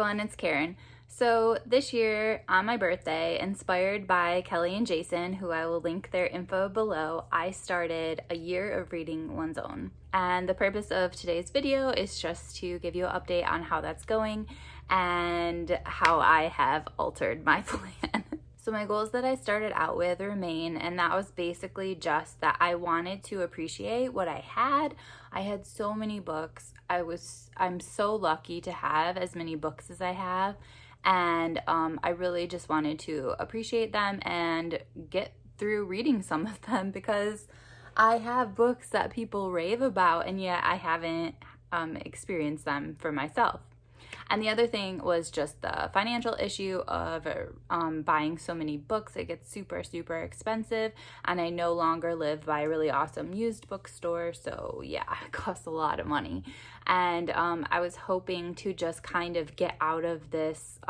everyone, it's Karen. So this year on my birthday, inspired by Kelly and Jason, who I will link their info below, I started a year of reading one's own. And the purpose of today's video is just to give you an update on how that's going and how I have altered my plan. So my goals that I started out with remain, and that was basically just that I wanted to appreciate what I had. I had so many books. I'm so lucky to have as many books as I have, and I really just wanted to appreciate them and get through reading some of them because I have books that people rave about, and yet I haven't experienced them for myself. And the other thing was just the financial issue of buying so many books. It gets super, super expensive, and I no longer live by a really awesome used bookstore, so yeah, it costs a lot of money. And I was hoping to just kind of get out of this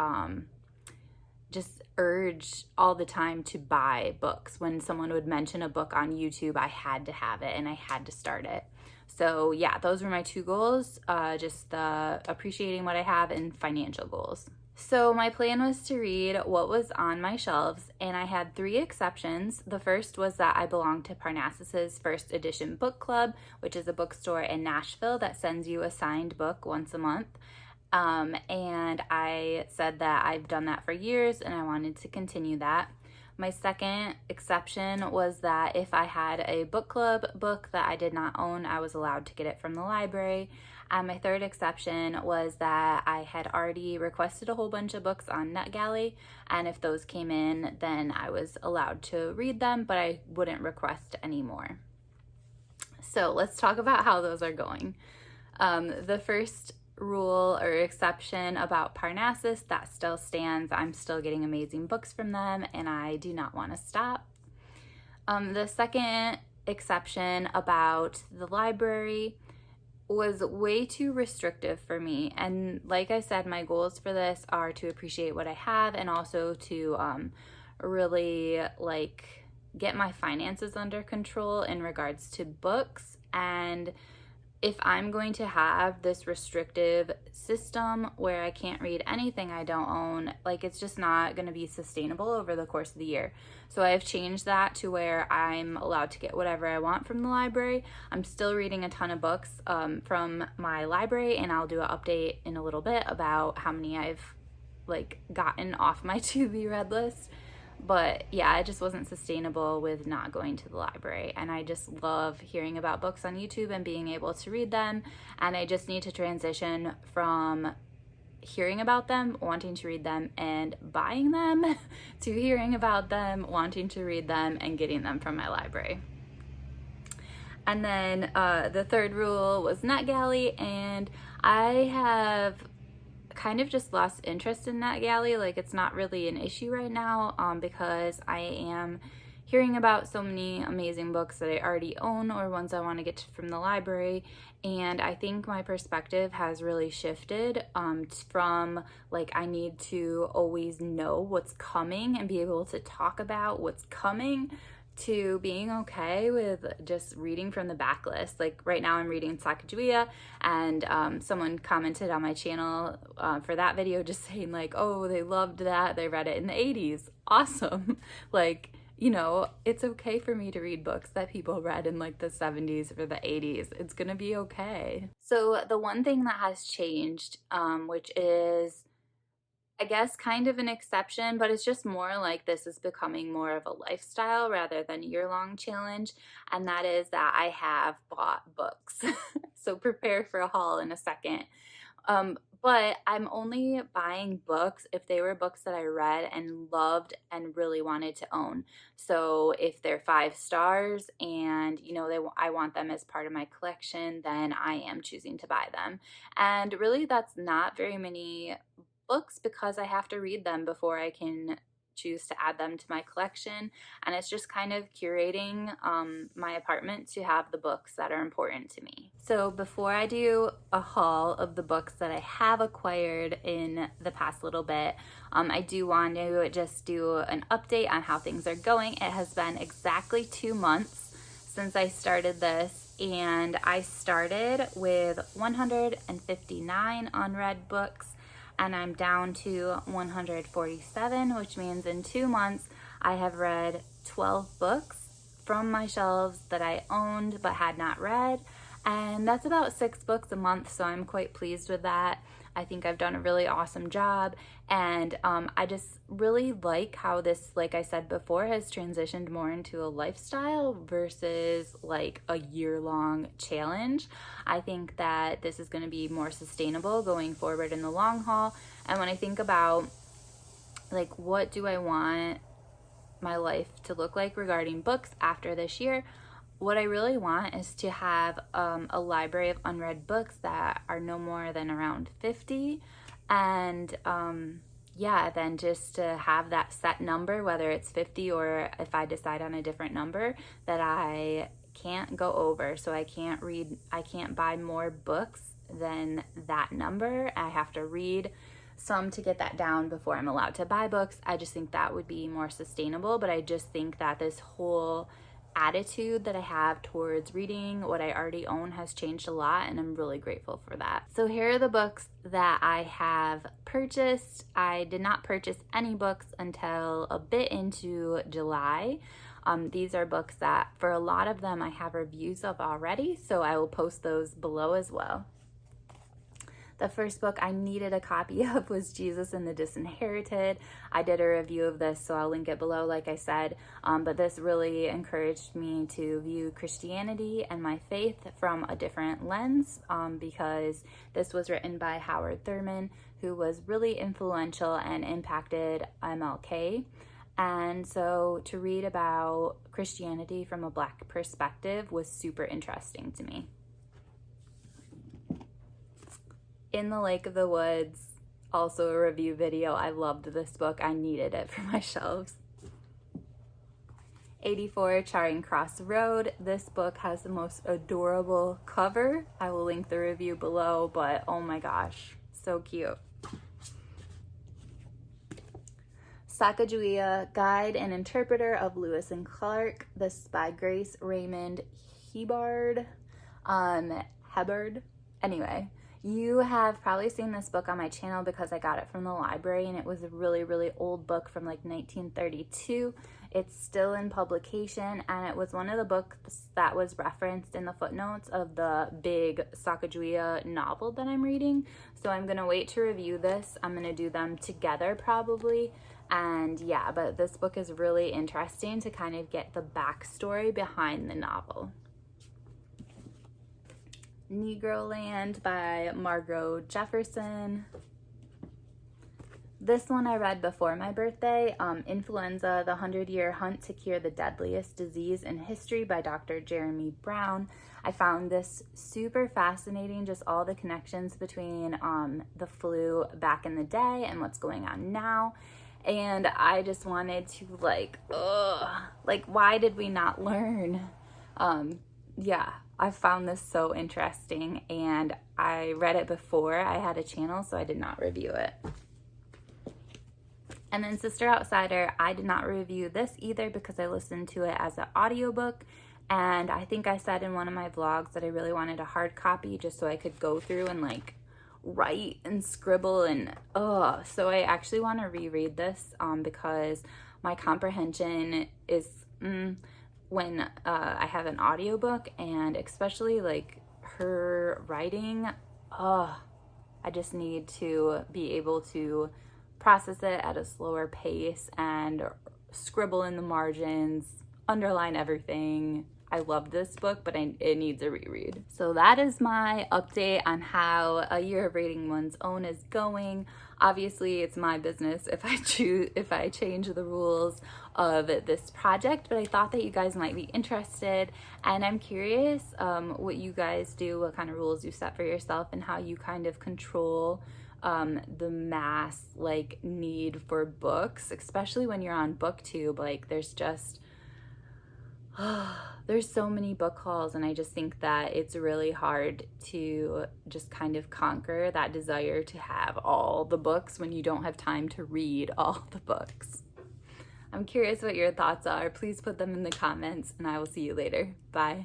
just urge all the time to buy books. When someone would mention a book on YouTube, I had to have it and I had to start it. So yeah, those were my two goals, just appreciating what I have and financial goals. So my plan was to read what was on my shelves, and I had 3 exceptions. The first was that I belonged to Parnassus's First Edition Book Club, which is a bookstore in Nashville that sends you a signed book once a month. And I said that I've done that for years and I wanted to continue that. My second exception was that if I had a book club book that I did not own, I was allowed to get it from the library. And my third exception was that I had already requested a whole bunch of books on NetGalley, and if those came in, then I was allowed to read them, but I wouldn't request any more. So let's talk about how those are going. The first rule or exception about Parnassus, that still stands. I'm still getting amazing books from them and I do not want to stop. The second exception about the library was way too restrictive for me, and like I said, my goals for this are to appreciate what I have and also to really get my finances under control in regards to books. And if I'm going to have this restrictive system where I can't read anything I don't own, it's just not going to be sustainable over the course of the year. So I've changed that to where I'm allowed to get whatever I want from the library. I'm still reading a ton of books from my library, and I'll do an update in a little bit about how many I've gotten off my to be read list. But yeah, it just wasn't sustainable with not going to the library, and I just love hearing about books on YouTube and being able to read them, and I just need to transition from hearing about them, wanting to read them, and buying them to hearing about them, wanting to read them, and getting them from my library. And then the third rule was NetGalley, and I have kind of just lost interest in NetGalley. It's not really an issue right now because I am hearing about so many amazing books that I already own or ones I want to get from the library, and I think my perspective has really shifted from I need to always know what's coming and be able to talk about what's coming to being okay with just reading from the backlist. Right now I'm reading Sacagawea, and someone commented on my channel for that video just saying oh, they loved that, they read it in the 80s. Awesome. It's okay for me to read books that people read in the 70s or the 80s. It's gonna be okay. So the one thing that has changed, which is I guess kind of an exception, but it's just more this is becoming more of a lifestyle rather than year-long challenge, and that is that I have bought books. So prepare for a haul in a second. But I'm only buying books if they were books that I read and loved and really wanted to own. So if they're 5 stars and I want them as part of my collection, then I am choosing to buy them. And really that's not very many books because I have to read them before I can choose to add them to my collection, and it's just kind of curating my apartment to have the books that are important to me. So before I do a haul of the books that I have acquired in the past little bit, I do want to just do an update on how things are going. It has been exactly 2 months since I started this, and I started with 159 unread books. and I'm down to 147, which means in 2 months I have read 12 books from my shelves that I owned but had not read, and that's about 6 books a month, so I'm quite pleased with that. I think I've done a really awesome job, and I just really like how this, like I said before, has transitioned more into a lifestyle versus like a year-long challenge. I think that this is going to be more sustainable going forward in the long haul. And when I think about like what do I want my life to look like regarding books after this year, what I really want is to have a library of unread books that are no more than around 50, and yeah, then just to have that set number, whether it's 50 or if I decide on a different number, that I can't go over. So I can't buy more books than that number. I have to read some to get that down before I'm allowed to buy books. I just think that would be more sustainable, but I just think that this whole attitude that I have towards reading what I already own has changed a lot, and I'm really grateful for that. So here are the books that I have purchased. I did not purchase any books until a bit into July. These are books that for a lot of them I have reviews of already, so I will post those below as well. The first book I needed a copy of was Jesus and the Disinherited. I did a review of this, so I'll link it below, like I said. But this really encouraged me to view Christianity and my faith from a different lens, because this was written by Howard Thurman, who was really influential and impacted MLK. And so to read about Christianity from a Black perspective was super interesting to me. In the Lake of the Woods, also a review video. I loved this book. I needed it for my shelves. 84 Charing Cross Road. This book has the most adorable cover. I will link the review below, but oh my gosh, so cute. Sacagawea, Guide and Interpreter of Lewis and Clark. This is by Grace Raymond Hebard. Anyway, you have probably seen this book on my channel because I got it from the library, and it was a really, really old book from like 1932. It's still in publication, and it was one of the books that was referenced in the footnotes of the big Sacagawea novel that I'm reading. So I'm gonna wait to review this. I'm gonna do them together probably. And yeah, but this book is really interesting to kind of get the backstory behind the novel. Negroland by Margo Jefferson. This one I read before my birthday. Influenza, the 100-Year Hunt to Cure the Deadliest Disease in History by Dr. Jeremy Brown. I found this super fascinating, just all the connections between the flu back in the day and what's going on now. And I just wanted to why did we not learn? Yeah, I found this so interesting, and I read it before I had a channel, so I did not review it. And then Sister Outsider, I did not review this either because I listened to it as an audiobook, and I think I said in one of my vlogs that I really wanted a hard copy just so I could go through and like write and scribble, and so I actually want to reread this because my comprehension is when I have an audiobook, and especially like her writing, I just need to be able to process it at a slower pace and scribble in the margins, underline everything. I love this book, but it needs a reread. So that is my update on how A Year of Reading One's Own is going. Obviously, it's my business if I change the rules of this project, but I thought that you guys might be interested, and I'm curious what you guys do, what kind of rules you set for yourself, and how you kind of control the mass need for books, especially when you're on BookTube. Like there's just there's so many book hauls, and I just think that it's really hard to just kind of conquer that desire to have all the books when you don't have time to read all the books. I'm curious what your thoughts are. Please put them in the comments, and I will see you later. Bye.